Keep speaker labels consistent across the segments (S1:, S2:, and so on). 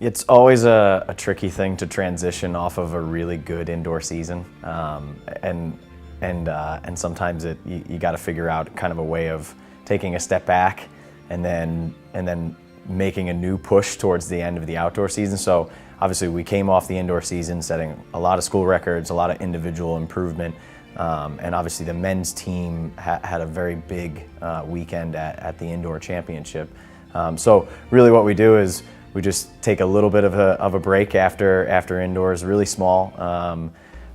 S1: It's always a tricky thing to transition off of a really good indoor season, and sometimes you got to figure out kind of a way of taking a step back and then making a new push towards the end of the outdoor season. So obviously we came off the indoor season setting a lot of school records, a lot of individual improvement, and obviously the men's team had a very big weekend at the indoor championship. So really what we do is we just take a little bit of a break after indoors, really small,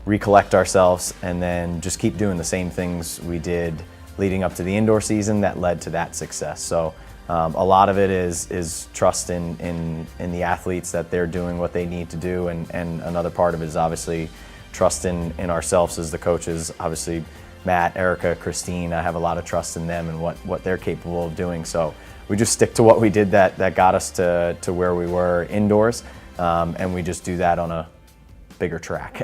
S1: recollect ourselves, and then just keep doing the same things we did leading up to the indoor season that led to that success. So a lot of it is trust in the athletes that they're doing what they need to do, and another part of it is obviously trust in ourselves as the coaches. Obviously Matt, Erica, Christine, I have a lot of trust in them and what they're capable of doing. So we just stick to what we did that got us to where we were indoors, and we just do that on a bigger track.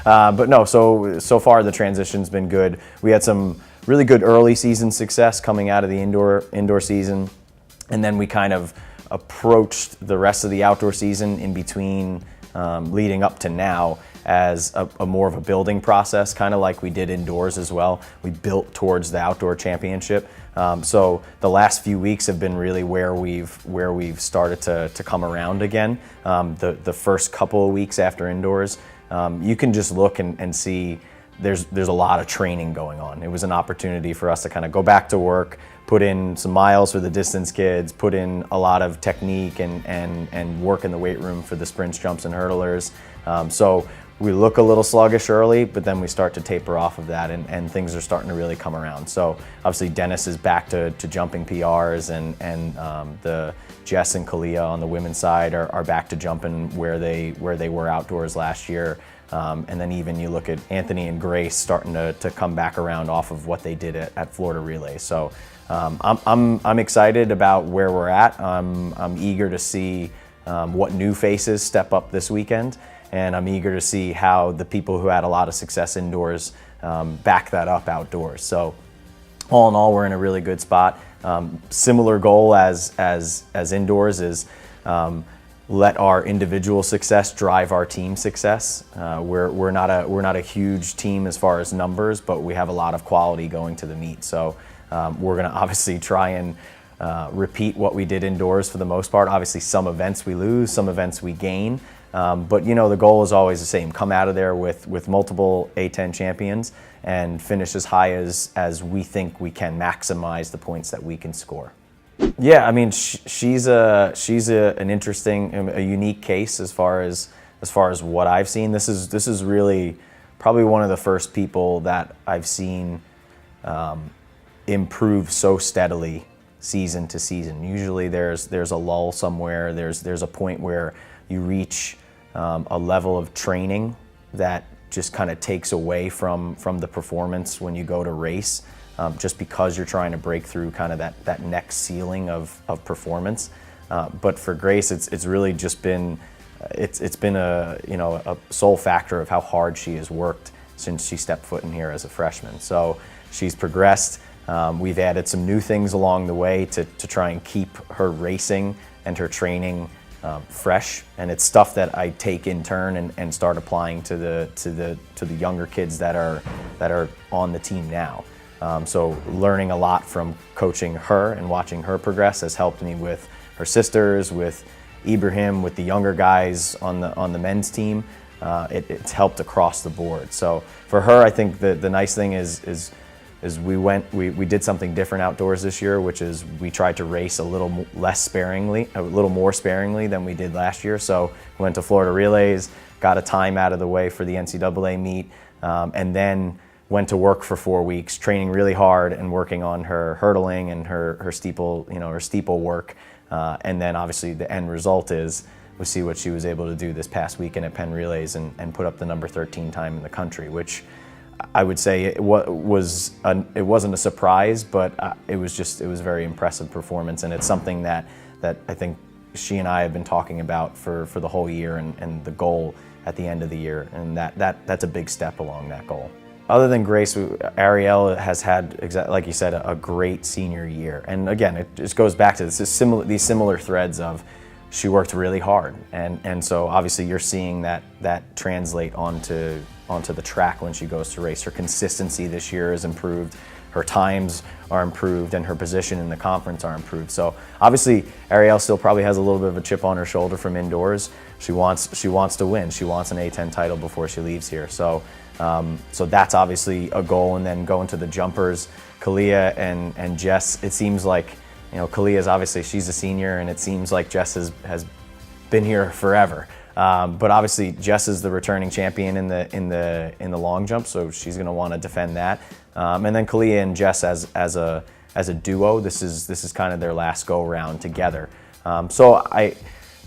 S1: But no, so far the transition's been good. We had some really good early season success coming out of the indoor season, and then we kind of approached the rest of the outdoor season in between, leading up to now, as a more of a building process, kind of like we did indoors as well. We built towards the outdoor championship. So the last few weeks have been really where we've started to come around again. The first couple of weeks after indoors, you can just look and see there's a lot of training going on. It was an opportunity for us to kind of go back to work, put in some miles for the distance kids, put in a lot of technique and work in the weight room for the sprints, jumps, and hurdlers. So we look a little sluggish early, but then we start to taper off of that, and things are starting to really come around. So obviously Dennis is back to jumping PRs, and the Jess and Kalia on the women's side are back to jumping where they were outdoors last year. And then even you look at Anthony and Grace starting to come back around off of what they did at Florida Relay. So I'm excited about where we're at. I'm eager to see what new faces step up this weekend, and I'm eager to see how the people who had a lot of success indoors back that up outdoors. So all in all, we're in a really good spot. Similar goal as indoors is let our individual success drive our team success. We're not a huge team as far as numbers, but we have a lot of quality going to the meet. So we're going to obviously try and repeat what we did indoors for the most part. Obviously, some events we lose, some events we gain, but the goal is always the same: come out of there with multiple A10 champions and finish as high as we think we can maximize the points that we can score. Yeah, I mean, she's an interesting, a unique case as far as what I've seen. This is really probably one of the first people that I've seen improve so steadily season to season. Usually there's a lull somewhere. There's a point where you reach a level of training that just kind of takes away from the performance when you go to race. Just because you're trying to break through kind of that next ceiling of performance. But for Grace, it's really just been it's been a sole factor of how hard she has worked since she stepped foot in here as a freshman. So she's progressed. We've added some new things along the way to try and keep her racing and her training fresh, and it's stuff that I take in turn and start applying to the younger kids that are on the team now. So learning a lot from coaching her and watching her progress has helped me with her sisters, with Ibrahim, with the younger guys on the men's team. It's helped across the board. So for her, I think the nice thing is we did something different outdoors this year, which is we tried to race a little more sparingly than we did last year. So we went to Florida Relays, got a time out of the way for the NCAA meet, and then went to work for 4 weeks, training really hard and working on her hurdling and her steeple, her steeple work. And then obviously the end result is we see what she was able to do this past weekend at Penn Relays and put up the number 13 time in the country, which I would say it wasn't a surprise, but it was a very impressive performance, and it's something that I think she and I have been talking about for the whole year, and the goal at the end of the year, and that's a big step along that goal. Other than Grace, Ariel has had, like you said, a great senior year. And again, it just goes back to these similar threads of she worked really hard, and so obviously you're seeing that translate onto the track when she goes to race. Her consistency this year is improved, her times are improved, and her position in the conference are improved. So obviously Arielle still probably has a little bit of a chip on her shoulder from indoors. She wants to win. She wants an A10 title before she leaves here. So that's obviously a goal. And then going to the jumpers, Kalia and Jess, it seems like, Kalia's obviously, she's a senior, and it seems like Jess has been here forever. But obviously Jess is the returning champion in the long jump, so she's going to want to defend that. And then Kalia and Jess as a duo, this is kind of their last go round together.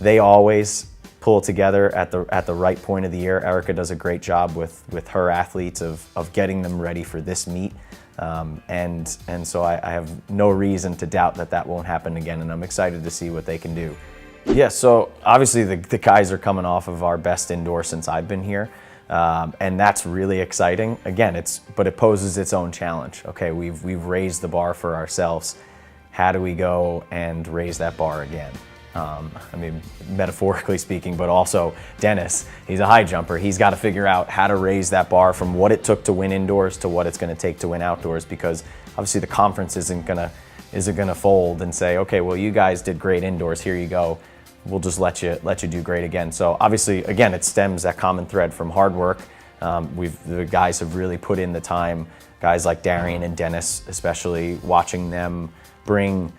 S1: They always pull together at the right point of the year. Erica does a great job with her athletes of getting them ready for this meet. And so I have no reason to doubt that won't happen again, and I'm excited to see what they can do. Yeah, so obviously the guys are coming off of our best indoor since I've been here, and that's really exciting. Again, but it poses its own challenge. Okay, we've raised the bar for ourselves. How do we go and raise that bar again? Metaphorically speaking, but also Dennis, he's a high jumper. He's got to figure out how to raise that bar from what it took to win indoors to what it's going to take to win outdoors, because obviously the conference isn't gonna fold and say, okay, well, you guys did great indoors, here you go. We'll just let you do great again. So obviously, again, it stems that common thread from hard work. The guys have really put in the time. Guys like Darian and Dennis, especially, watching them bring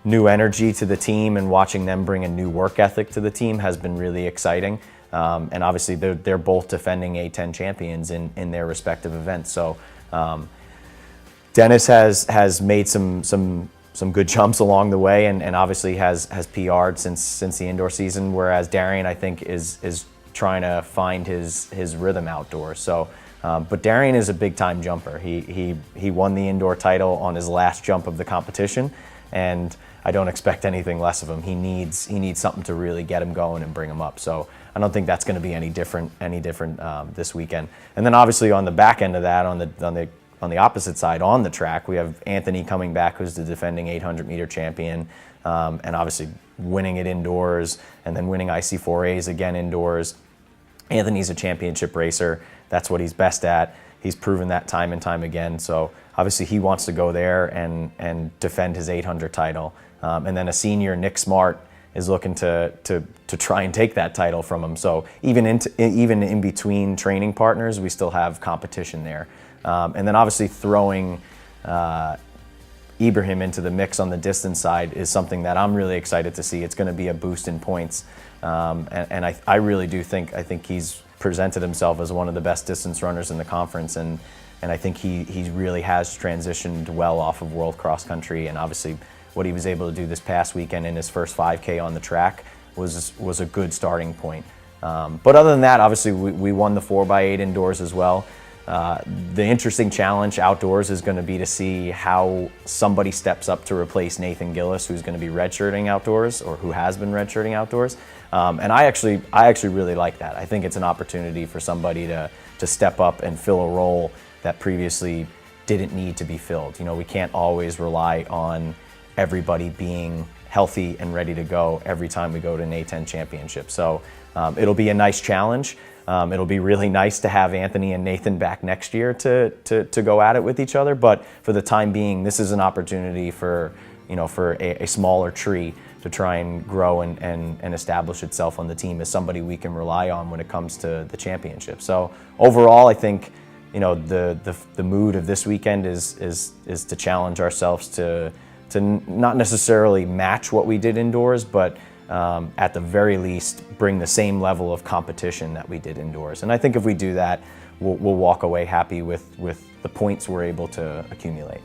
S1: new energy to the team and watching them bring a new work ethic to the team has been really exciting. And obviously they're both defending A10 champions in their respective events. So Dennis has made some good jumps along the way, and obviously has PR'd since the indoor season, whereas Darian, I think, is trying to find his rhythm outdoors. So but Darian is a big time jumper. He won the indoor title on his last jump of the competition, and I don't expect anything less of him. He needs something to really get him going and bring him up. So I don't think that's going to be any different this weekend. And then obviously on the back end of that, on the opposite side, on the track, we have Anthony coming back, who's the defending 800-meter champion, and obviously winning it indoors, and then winning IC4As again indoors. Anthony's a championship racer. That's what he's best at. He's proven that time and time again. So obviously he wants to go there and defend his 800 title. And then a senior, Nick Smart, is looking to try and take that title from him. So even in between training partners, we still have competition there. And then obviously throwing Ibrahim into the mix on the distance side is something that I'm really excited to see. It's going to be a boost in points. And I really do think he's presented himself as one of the best distance runners in the conference, and I think he really has transitioned well off of World Cross Country, and obviously what he was able to do this past weekend in his first 5K on the track was a good starting point. But other than that, obviously we won the 4x8 indoors as well. The interesting challenge outdoors is going to be to see how somebody steps up to replace Nathan Gillis, who's going to be redshirting outdoors, or who has been redshirting outdoors. And I actually really like that. I think it's an opportunity for somebody to step up and fill a role that previously didn't need to be filled. We can't always rely on everybody being healthy and ready to go every time we go to an A10 championship. So it'll be a nice challenge. It'll be really nice to have Anthony and Nathan back next year to go at it with each other. But for the time being, this is an opportunity for a smaller tree to try and grow and establish itself on the team as somebody we can rely on when it comes to the championship. So overall, I think the mood of this weekend is to challenge ourselves to not necessarily match what we did indoors, but at the very least bring the same level of competition that we did indoors. And I think if we do that, we'll walk away happy with the points we're able to accumulate.